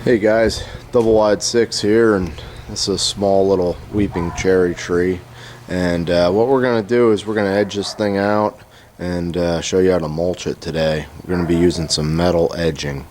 Hey guys, Double Wide 6 here, and this is a small little weeping cherry tree. And what we're going to do is we're going to edge this thing out and show you how to mulch it today. We're going to be using some metal edging.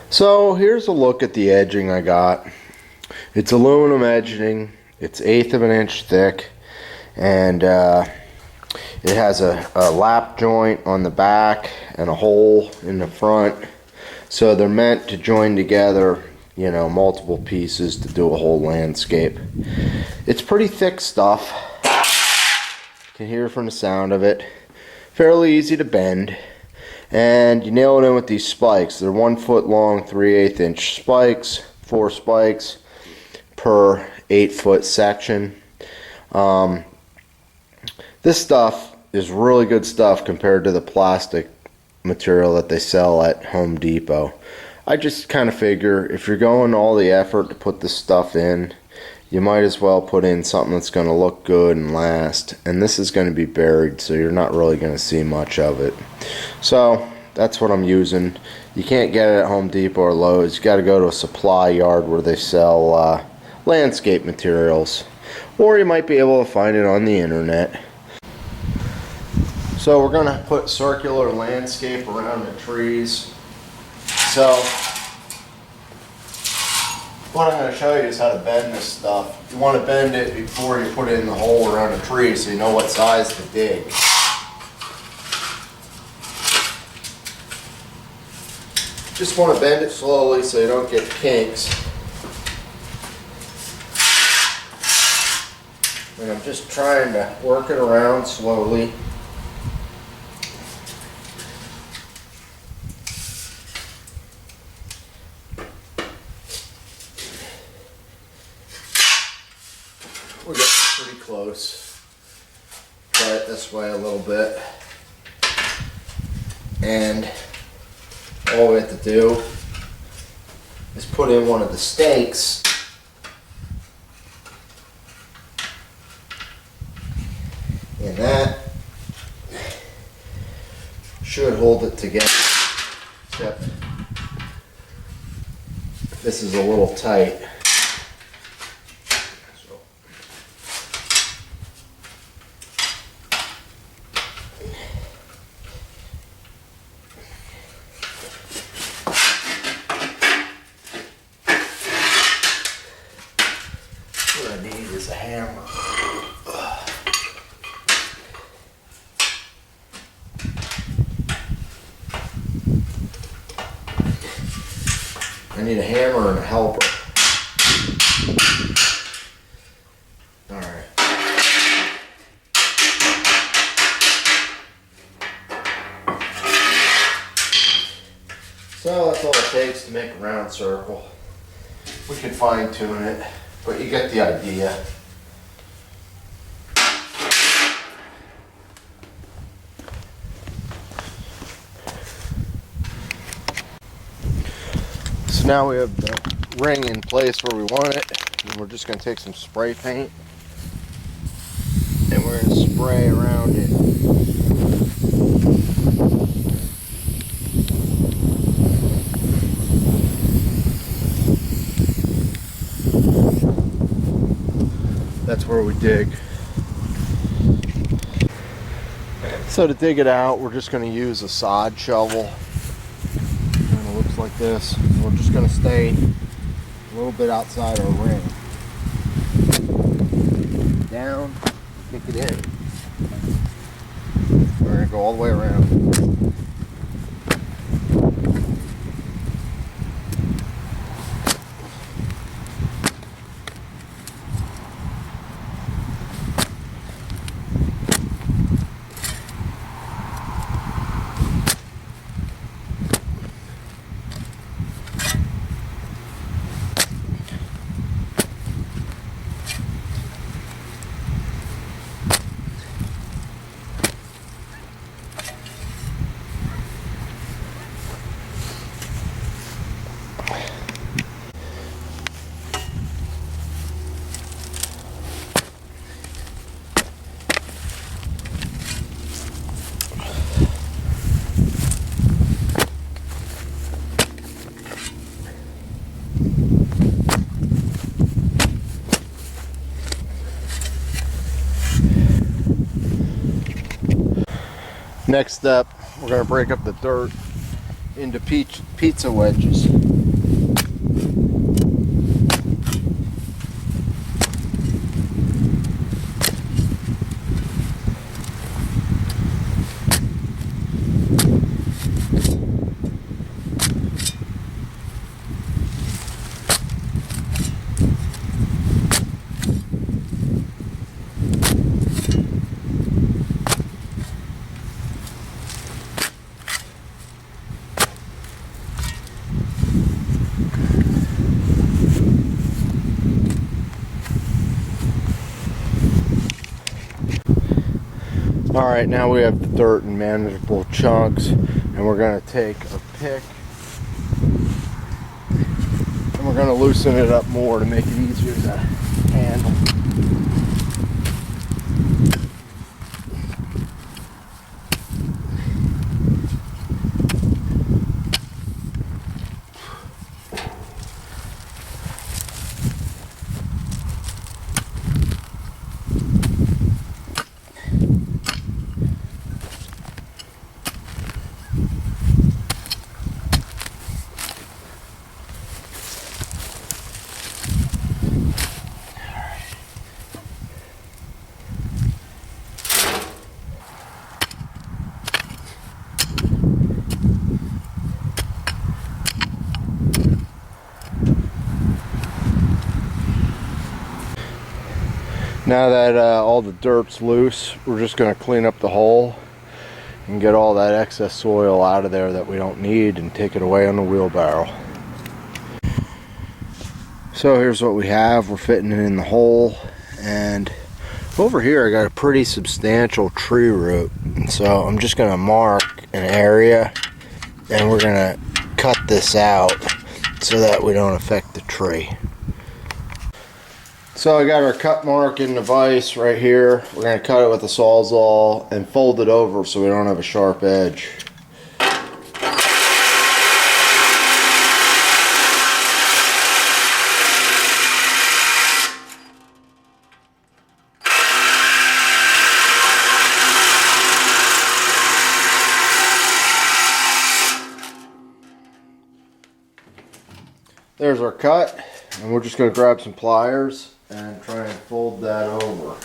So here's a look at the edging I got. It's aluminum edging. It's 1/8 of an inch thick, and it has a lap joint on the back and a hole in the front. So they're meant to join together, you know, multiple pieces to do a whole landscape. It's pretty thick stuff. You can hear from the sound of it. Fairly easy to bend. And you nail it in with these spikes. They're 1 foot long, 3/8 inch spikes, 4 spikes per 8 foot section. This stuff is really good stuff compared to the plastic material that they sell at Home Depot. I just kind of figure if you're going all the effort to put this stuff in, you might as well put in something that's going to look good and last. And this is going to be buried, so you're not really going to see much of it. So that's what I'm using. You can't get it at Home Depot or Lowe's. You got to go to a supply yard where they sell landscape materials, or you might be able to find it on the internet. So we're going to put circular landscape around the trees. So what I'm going to show you is how to bend this stuff. You want to bend it before you put it in the hole around a tree so you know what size to dig. Just want to bend it slowly so you don't get kinks. And I'm just trying to work it around slowly. We're getting pretty close. Try it this way a little bit. And all we have to do is put in one of the stakes and that should hold it together, except this is a little tight. What I need is a hammer. I need a hammer and a helper. Alright. So that's all it takes to make a round circle. We can fine tune it, but you get the idea. So now we have the ring in place where we want it, and we're just going to take some spray paint and we're going to spray around it. That's where we dig. So to dig it out, we're just going to use a sod shovel. Kind of looks like this. We're just going to stay a little bit outside our ring. Down, kick it in. We're going to go all the way around. Next step, we're going to break up the dirt into pizza wedges. Alright, now we have the dirt in manageable chunks, and we're going to take a pick and we're going to loosen it up more to make it easier to handle. Now that all the dirt's loose, we're just going to clean up the hole and get all that excess soil out of there that we don't need and take it away on the wheelbarrow. So here's what we have. We're fitting it in the hole, and over here I got a pretty substantial tree root. So I'm just going to mark an area and we're going to cut this out so that we don't affect the tree. So I got our cut mark in the vise right here. We're going to cut it with a Sawzall and fold it over so we don't have a sharp edge. There's our cut, and we're just going to grab some pliers and try and fold that over.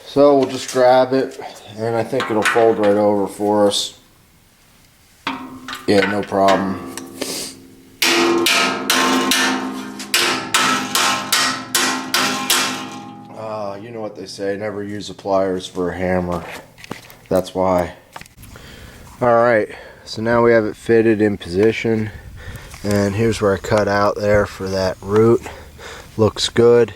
So we'll just grab it, and I think it'll fold right over for us. Yeah, no problem. You know what they say, never use the pliers for a hammer. That's why. Alright, so now we have it fitted in position, and here's where I cut out there for that root. Looks good.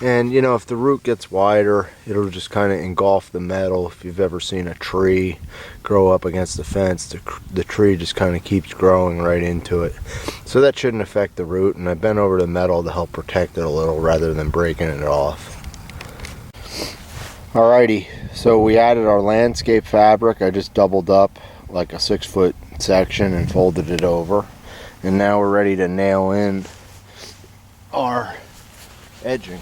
And you know, if the root gets wider, it'll just kind of engulf the metal. If you've ever seen a tree grow up against the fence, the tree just kind of keeps growing right into it. So that shouldn't affect the root, and I bent over the metal to help protect it a little rather than breaking it off. Alrighty, so we added our landscape fabric. I just doubled up like a 6-foot section and folded it over. And now we're ready to nail in our edging.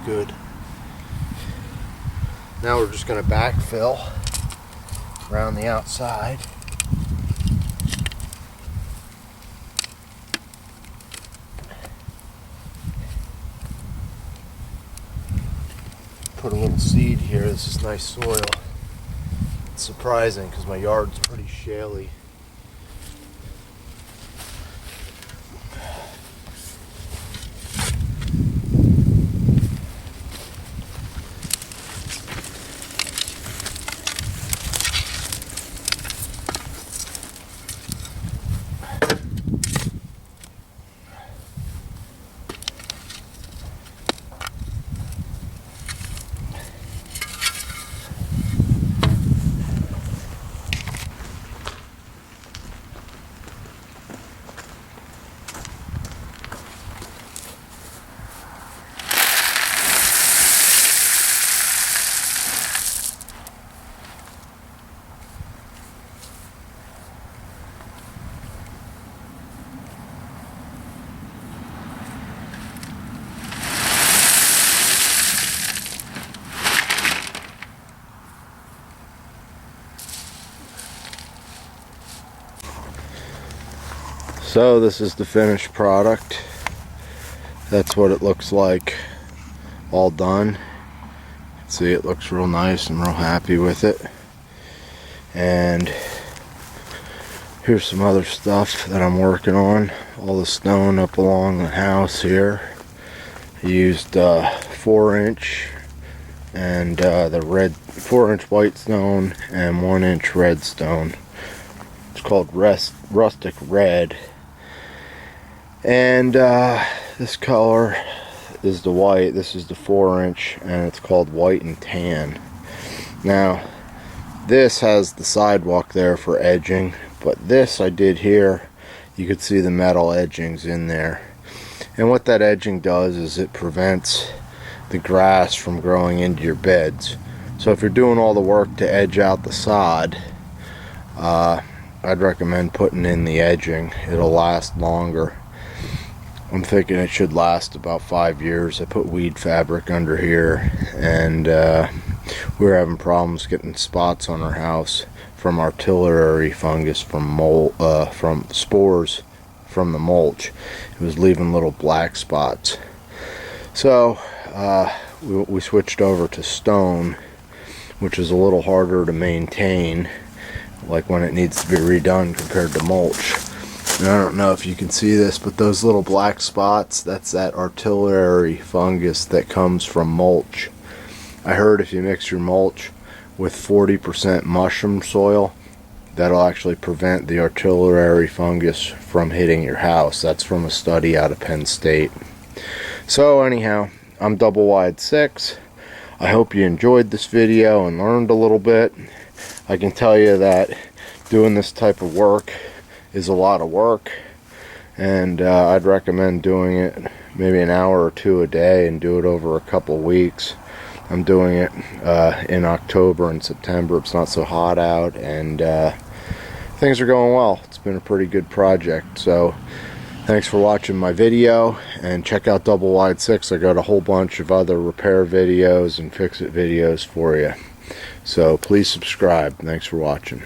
Good. Now we're just going to backfill around the outside. Put a little seed here. This is nice soil. It's surprising because my yard's pretty shaly. So this is the finished product. That's what it looks like all done. See, it looks real nice. I'm real happy with it. And here's some other stuff that I'm working on. All the stone up along the house here. I used 4-inch and the red 4-inch white stone and 1-inch red stone. It's called rustic red. And this color is the white. This is the 4-inch, and it's called white and tan. Now, this has the sidewalk there for edging, but this I did here. You could see the metal edgings in there. And what that edging does is it prevents the grass from growing into your beds. So if you're doing all the work to edge out the sod, I'd recommend putting in the edging. It'll last longer. I'm thinking it should last about 5 years. I put weed fabric under here, and we were having problems getting spots on our house from artillery fungus, from spores from the mulch. It was leaving little black spots. So we switched over to stone, which is a little harder to maintain, like when it needs to be redone compared to mulch. And I don't know if you can see this, but those little black spots, that's that artillery fungus that comes from mulch. I heard if you mix your mulch with 40% mushroom soil, that'll actually prevent the artillery fungus from hitting your house. That's from a study out of Penn State. So anyhow, I'm Double Wide 6. I hope you enjoyed this video and learned a little bit. I can tell you that doing this type of work is a lot of work, and I'd recommend doing it maybe an hour or two a day and do it over a couple weeks. I'm doing it in October and September. It's not so hot out, and things are going well. It's been a pretty good project. So thanks for watching my video, and check out Double Wide 6. I got a whole bunch of other repair videos and fix-it videos for you. So please subscribe. Thanks for watching.